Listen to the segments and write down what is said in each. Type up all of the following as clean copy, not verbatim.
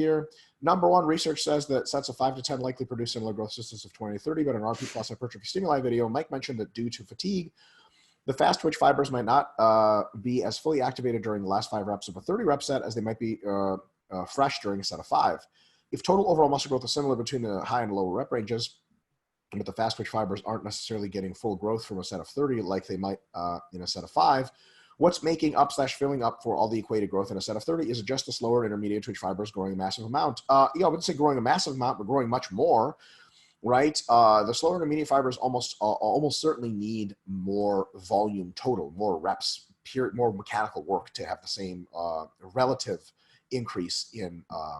here. Number one, research says that sets of 5 to 10 likely produce similar growth systems of 20 to 30, but in RP plus hypertrophy stimuli video, Mike mentioned that due to fatigue, the fast twitch fibers might not be as fully activated during the last 5 reps of a 30 rep set as they might be fresh during a set of 5. If total overall muscle growth is similar between the high and lower rep ranges, but the fast twitch fibers aren't necessarily getting full growth from a set of 30 like they might in a set of 5, what's making up / filling up for all the equated growth in a set of 30 is just the slower intermediate twitch fibers growing a massive amount. I wouldn't say growing a massive amount, but growing much more, right? The slower intermediate fibers almost certainly need more volume total, more reps, more mechanical work to have the same relative increase in, I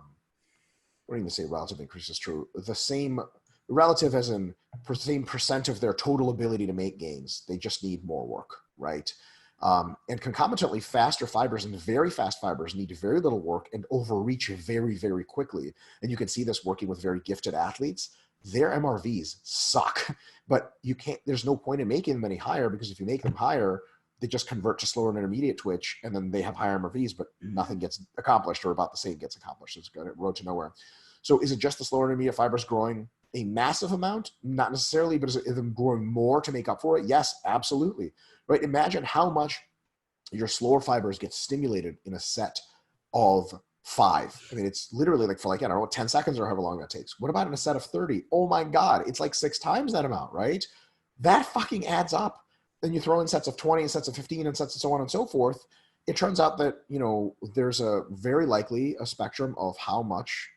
wouldn't even say relative increase is true, the same relative as in same percent of their total ability to make gains. They just need more work, right? And concomitantly, faster fibers and very fast fibers need very little work and overreach very, very quickly. And you can see this working with very gifted athletes. Their MRVs suck, but you can't, there's no point in making them any higher, because if you make them higher, they just convert to slower and intermediate twitch, and then they have higher MRVs, but nothing gets accomplished, or about the same gets accomplished. It's got a road to nowhere. So is it just the slower and intermediate fibers growing a massive amount? Not necessarily, but is it them growing more to make up for it? Yes, absolutely. Right? Imagine how much your slower fibers get stimulated in a set of 5. I mean, it's literally like for I don't know, 10 seconds or however long that takes. What about in a set of 30? Oh my God, it's like 6 times that amount, right? That fucking adds up. Then you throw in sets of 20 and sets of 15 and sets of so on and so forth. It turns out that, there's a very likely a spectrum of how much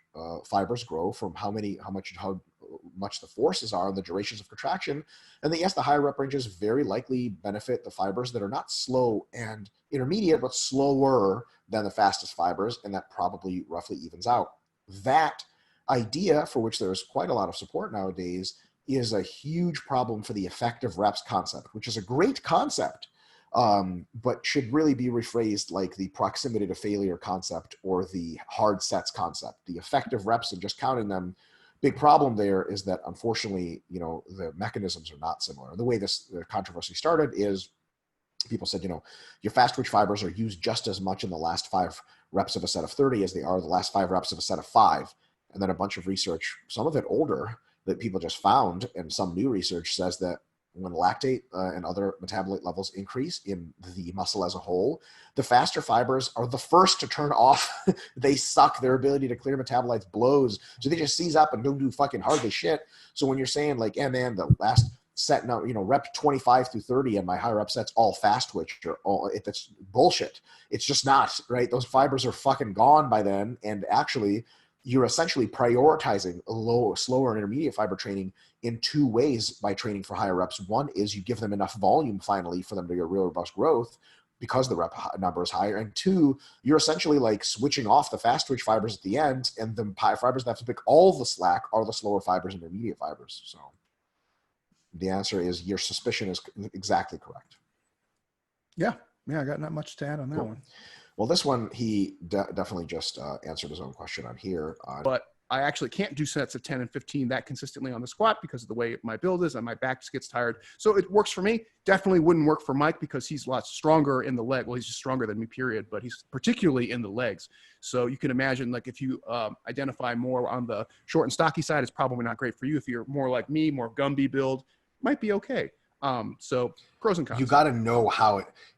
fibers grow from how much the forces are and the durations of contraction. And then yes, the higher rep ranges very likely benefit the fibers that are not slow and intermediate, but slower than the fastest fibers. And that probably roughly evens out. That idea, for which there's quite a lot of support nowadays, is a huge problem for the effective reps concept, which is a great concept, but should really be rephrased like the proximity to failure concept or the hard sets concept. The effective reps and just counting them, big problem there is that unfortunately, the mechanisms are not similar. The way the controversy started is people said, your fast twitch fibers are used just as much in the last 5 reps of a set of 30 as they are the last 5 reps of a set of 5. And then a bunch of research, some of it older, that people just found, and some new research says that when lactate and other metabolite levels increase in the muscle as a whole, the faster fibers are the first to turn off. They suck. Their ability to clear metabolites blows. So they just seize up and don't do fucking hardly shit. So when you're saying like, yeah, man, the last set, now, rep 25 through 30 and my higher rep sets all fast twitch, that's bullshit. It's just not, right? Those fibers are fucking gone by then. And actually, you're essentially prioritizing slower and intermediate fiber training in 2 ways by training for higher reps. One is you give them enough volume finally for them to get real robust growth because the rep number is higher. And 2, you're essentially like switching off the fast twitch fibers at the end, and the fibers that have to pick all the slack are the slower fibers and intermediate fibers. So the answer is your suspicion is exactly correct. Yeah, I got not much to add on that one. Well, this one, he definitely just answered his own question on here. But I actually can't do sets of 10 and 15 that consistently on the squat because of the way my build is and my back just gets tired. So it works for me. Definitely wouldn't work for Mike because he's a lot stronger in the leg. Well, he's just stronger than me, period. But he's particularly in the legs. So you can imagine, like, if you identify more on the short and stocky side, it's probably not great for you. If you're more like me, more Gumby build, might be okay. So pros and cons. You got to know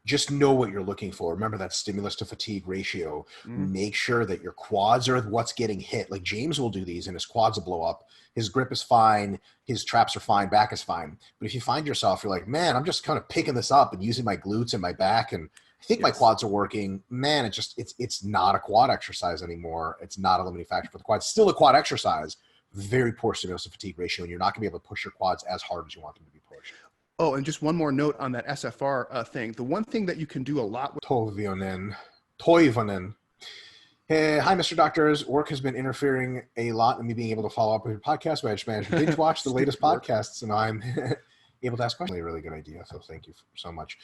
just know what you're looking for. Remember that stimulus to fatigue ratio. Make sure that your quads are what's getting hit. Like James will do these and his quads will blow up. His grip is fine. His traps are fine. Back is fine. But if you find yourself, you're like, man, I'm just kind of picking this up and using my glutes and my back, and I think my quads are working. Man, it's not a quad exercise anymore. It's not a limiting factor for the quads. Still a quad exercise. Very poor stimulus to fatigue ratio, and you're not going to be able to push your quads as hard as you want them to be pushed. Oh, and just one more note on that SFR thing. The one thing that you can do a lot with Toivonen. Hey, hi, Mr. Doctors. Work has been interfering a lot in me being able to follow up with your podcast, but I just managed to binge watch the latest podcasts, and I'm able to ask questions. A really good idea, so thank you so much.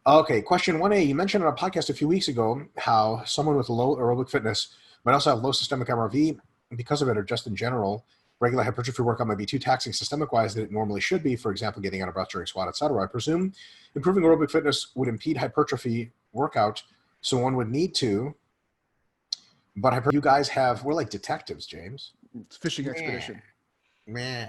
Okay, question 1A. You mentioned on a podcast a few weeks ago how someone with low aerobic fitness might also have low systemic MRV because of it, or just in general. Regular hypertrophy workout might be too taxing systemic-wise than it normally should be, for example, getting out of breath during squat, etc. I presume improving aerobic fitness would impede hypertrophy workout, so one would need to But I've heard you guys we're like detectives, James. It's a fishing Meh, expedition. meh.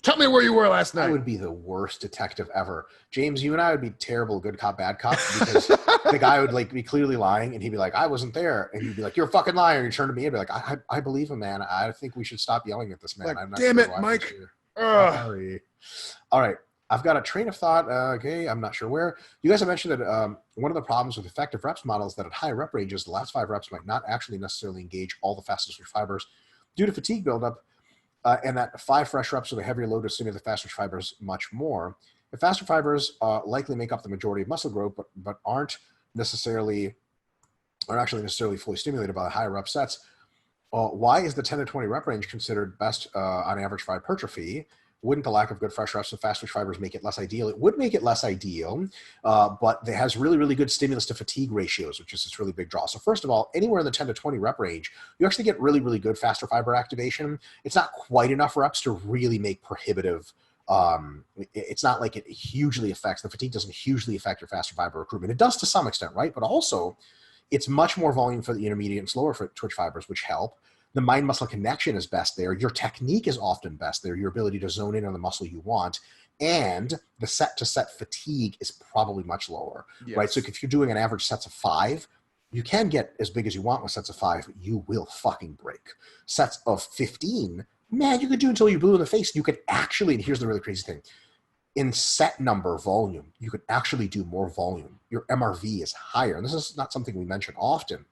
Tell me where you were last I night. would be the worst detective ever. James, you and I would be terrible good cop, bad cop, because the guy would like be clearly lying and he'd be like, I wasn't there. And you'd be like, you're a fucking liar. And you turn to me and be like, I believe him, man. I think we should stop yelling at this man. Like, I'm not damn sure it, why he's Mike. here. Ugh. Sorry. All right. I've got a train of thought. Okay. I'm not sure where. You guys have mentioned that one of the problems with effective reps models that at high rep ranges, the last 5 reps might not actually necessarily engage all the fastest twitch fibers due to fatigue buildup. And that 5 fresh reps with a heavier load to stimulate the faster fibers much more. The faster fibers likely make up the majority of muscle growth, but aren't actually necessarily fully stimulated by the higher rep sets. Why is the 10 to 20 rep range considered best on average for hypertrophy? Wouldn't the lack of good fresh reps with fast twitch fibers make it less ideal? It would make it less ideal, but it has really, really good stimulus to fatigue ratios, which is this really big draw. So first of all, anywhere in the 10 to 20 rep range, you actually get really, really good faster fiber activation. It's not quite enough reps to really make prohibitive. It's not like it hugely affects, the fatigue doesn't hugely affect your faster fiber recruitment. It does to some extent, right? But also, it's much more volume for the intermediate and slower twitch fibers, which help. The mind-muscle connection is best there. Your technique is often best there. Your ability to zone in on the muscle you want. And the set-to-set fatigue is probably much lower, Yes. right? So if you're doing an average sets of 5, you can get as big as you want with sets of 5, but you will fucking break. Sets of 15, man, you could do until you're blue in the face. You could actually, and here's the really crazy thing, in set number volume, you could actually do more volume. Your MRV is higher. And this is not something we mention often.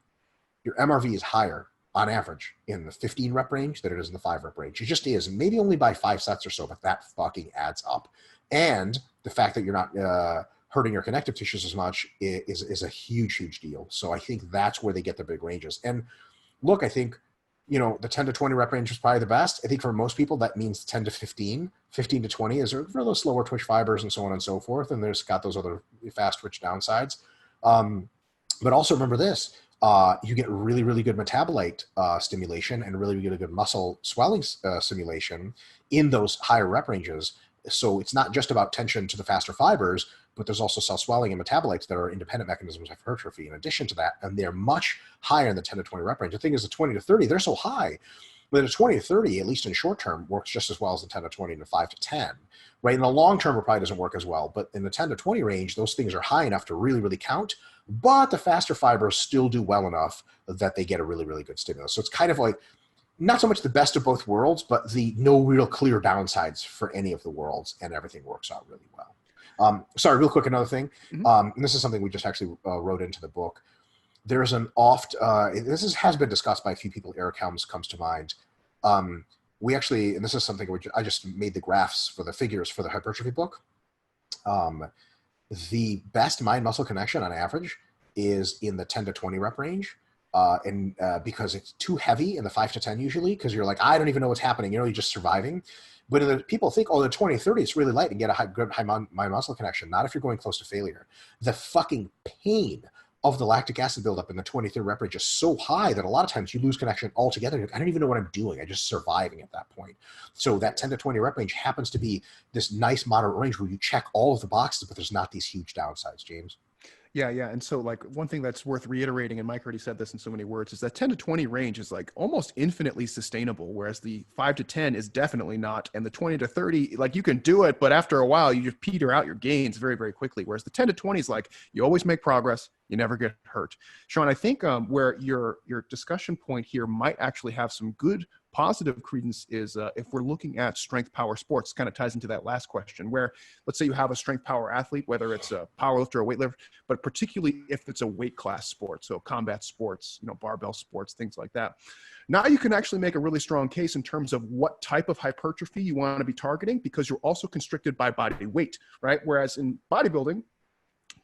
Your MRV is higher on average in the 15 rep range than it is in the 5 rep range. It just is, maybe only by 5 sets or so, but that fucking adds up. And the fact that you're not hurting your connective tissues as much is a huge, huge deal. So I think that's where they get the big ranges. And look, I think, the 10 to 20 rep range is probably the best. I think for most people, that means 10 to 15, 15 to 20 is for those slower twitch fibers and so on and so forth. And there's got those other fast twitch downsides. But also remember this, you get really, really good metabolite stimulation and really, really good muscle swelling stimulation in those higher rep ranges. So it's not just about tension to the faster fibers, but there's also cell swelling and metabolites that are independent mechanisms of hypertrophy in addition to that, and they're much higher in the 10 to 20 rep range. The thing is, the 20 to 30, they're so high, but the 20 to 30, at least in short term, works just as well as the 10 to 20 and the 5 to 10, right? In the long term, it probably doesn't work as well, but in the 10 to 20 range, those things are high enough to really, really count, but the faster fibers still do well enough that they get a really, really good stimulus. So it's kind of like, not so much the best of both worlds, but the no real clear downsides for any of the worlds, and everything works out really well. Sorry, real quick, another thing. And this is something we just actually wrote into the book. There's an has been discussed by a few people. Eric Helms comes to mind. We actually, and this is something I just made the graphs for the figures for the hypertrophy book. The best mind-muscle connection on average is in the 10 to 20 rep range. Because it's too heavy in the 5 to 10 usually, because you're like, I don't even know what's happening. You're just surviving. But people think, the 20, 30, it's really light and get a good high mind muscle connection. Not if you're going close to failure. The fucking pain of the lactic acid buildup in the 20, 30 rep range is so high that a lot of times you lose connection altogether. You're like, I don't even know what I'm doing. I'm just surviving at that point. So that 10 to 20 rep range happens to be this nice moderate range where you check all of the boxes, but there's not these huge downsides, James. Yeah. And so one thing that's worth reiterating, and Mike already said this in so many words, is that 10 to 20 range is almost infinitely sustainable, whereas the 5 to 10 is definitely not. And the 20 to 30, you can do it, but after a while, you just peter out your gains very, very quickly. Whereas the 10 to 20 is you always make progress, you never get hurt. Sean, I think where your discussion point here might actually have some good positive credence is if we're looking at strength power sports, kind of ties into that last question, where let's say you have a strength power athlete, whether it's a powerlifter or weightlifter, but particularly if it's a weight class sport, so combat sports, barbell sports, things like that. Now you can actually make a really strong case in terms of what type of hypertrophy you want to be targeting, because you're also constricted by body weight, right? Whereas in bodybuilding,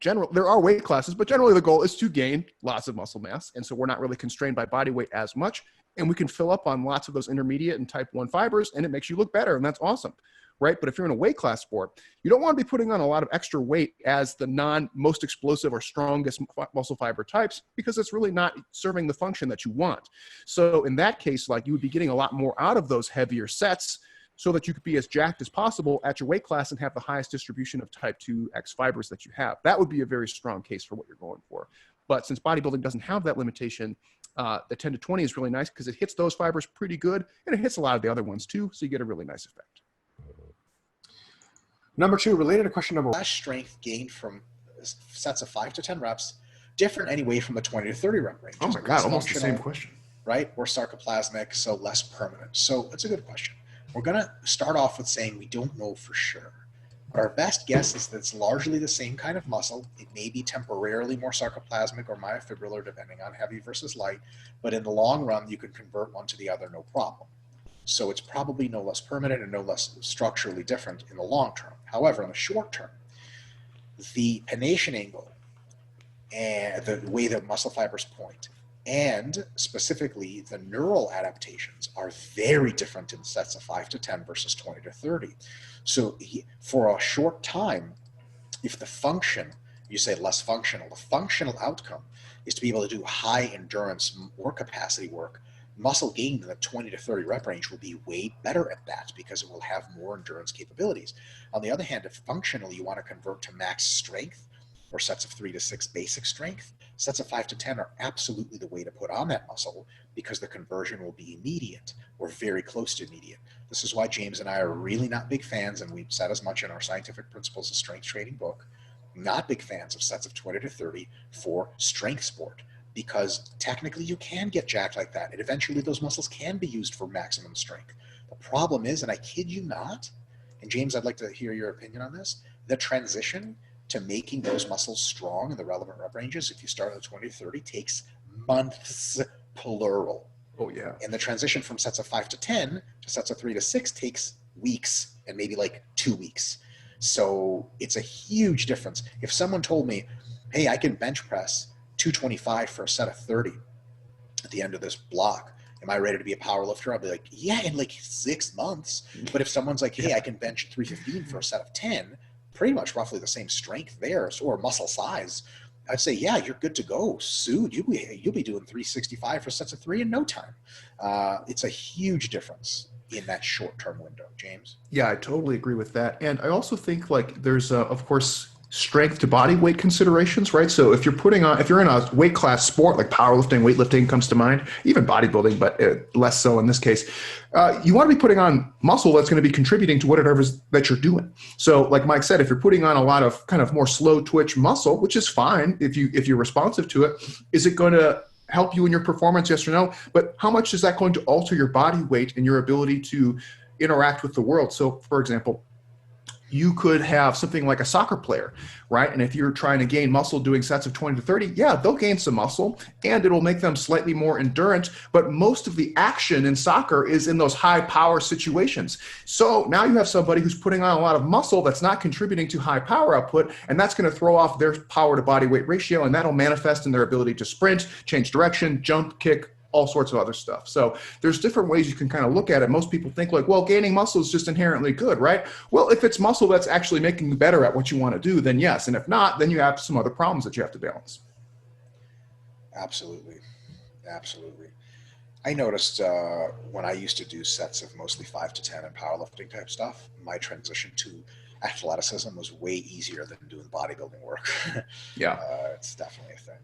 there are weight classes, but generally the goal is to gain lots of muscle mass. And so we're not really constrained by body weight as much. And we can fill up on lots of those intermediate and type 1 fibers, and it makes you look better. And that's awesome, right? But if you're in a weight class sport, you don't want to be putting on a lot of extra weight as the most explosive or strongest muscle fiber types, because it's really not serving the function that you want. So in that case, you would be getting a lot more out of those heavier sets, so that you could be as jacked as possible at your weight class and have the highest distribution of type 2X fibers that you have. That would be a very strong case for what you're going for. But since bodybuilding doesn't have that limitation, The 10 to 20 is really nice because it hits those fibers pretty good, and it hits a lot of the other ones too, so you get a really nice effect. Number 2, related to question number 1. Less strength gained from sets of 5 to 10 reps, different anyway from the 20 to 30 rep range. Oh my God, almost the same question. Right? We're sarcoplasmic, so less permanent. So it's a good question. We're going to start off with saying we don't know for sure. But our best guess is that it's largely the same kind of muscle. It may be temporarily more sarcoplasmic or myofibrillar, depending on heavy versus light. But in the long run, you can convert one to the other, no problem. So it's probably no less permanent and no less structurally different in the long term. However, in the short term, the pennation angle and the way that muscle fibers point, and specifically the neural adaptations, are very different in sets of 5 to 10 versus 20 to 30. So for a short time, if the function, you say less functional, the functional outcome is to be able to do high endurance or capacity work, muscle gain in the 20 to 30 rep range will be way better at that because it will have more endurance capabilities. On the other hand, if functionally you want to convert to max strength or sets of 3 to 6 basic strength, sets of 5 to 10 are absolutely the way to put on that muscle because the conversion will be immediate or very close to immediate. This is why James and I are really not big fans, and we've said as much in our Scientific Principles of Strength Training book, not big fans of sets of 20 to 30 for strength sport, because technically you can get jacked like that, and eventually those muscles can be used for maximum strength. The problem is, and I kid you not, and James, I'd like to hear your opinion on this, the transition to making those muscles strong in the relevant rep ranges, if you start at 20 to 30, takes months, plural. Oh, yeah. And the transition from sets of 5 to 10 to sets of 3 to 6 takes weeks and maybe like 2 weeks. So it's a huge difference. If someone told me, hey, I can bench press 225 for a set of 30 at the end of this block, am I ready to be a power lifter? I'll be like, yeah, in like 6 months. But if someone's like, hey, I can bench 315 for a set of 10, pretty much roughly the same strength there, or muscle size, I'd say, yeah, you're good to go. Soon, you'll be doing 365 for sets of 3 in no time. It's a huge difference in that short-term window, James. Yeah, I totally agree with that. And I also think like there's, of course, strength to body weight considerations, right? So if you're in a weight class sport like powerlifting, weightlifting comes to mind, even bodybuilding, but less so in this case, you want to be putting on muscle that's going to be contributing to whatever it is that you're doing. So like Mike said, if you're putting on a lot of kind of more slow twitch muscle, which is fine if you're responsive to it, is it going to help you in your performance? Yes or no? But how much is that going to alter your body weight and your ability to interact with the world? So for example, you could have something like a soccer player, right? And if you're trying to gain muscle doing sets of 20 to 30, yeah, they'll gain some muscle and it'll make them slightly more endurant. But most of the action in soccer is in those high power situations. So now you have somebody who's putting on a lot of muscle that's not contributing to high power output, and that's going to throw off their power to body weight ratio, and that'll manifest in their ability to sprint, change direction, jump, kick, all sorts of other stuff. So there's different ways you can kind of look at it. Most people think like, well, gaining muscle is just inherently good, right? Well, if it's muscle that's actually making you better at what you want to do, then yes. And if not, then you have some other problems that you have to balance. Absolutely. Absolutely. I noticed when I used to do sets of mostly 5 to 10 and powerlifting type stuff, my transition to athleticism was way easier than doing bodybuilding work. Yeah. It's definitely a thing.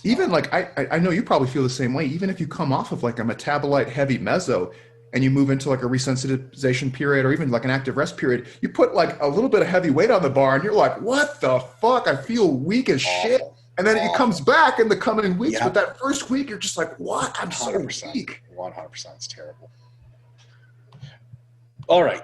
Even like, I know you probably feel the same way. Even if you come off of like a metabolite heavy meso and you move into like a resensitization period or even like an active rest period, you put like a little bit of heavy weight on the bar and you're like, what the fuck? I feel weak as shit. And then it comes back in the coming weeks. Yep. But that first week, you're just like, what? I'm so weak. 100%. It's terrible. All right.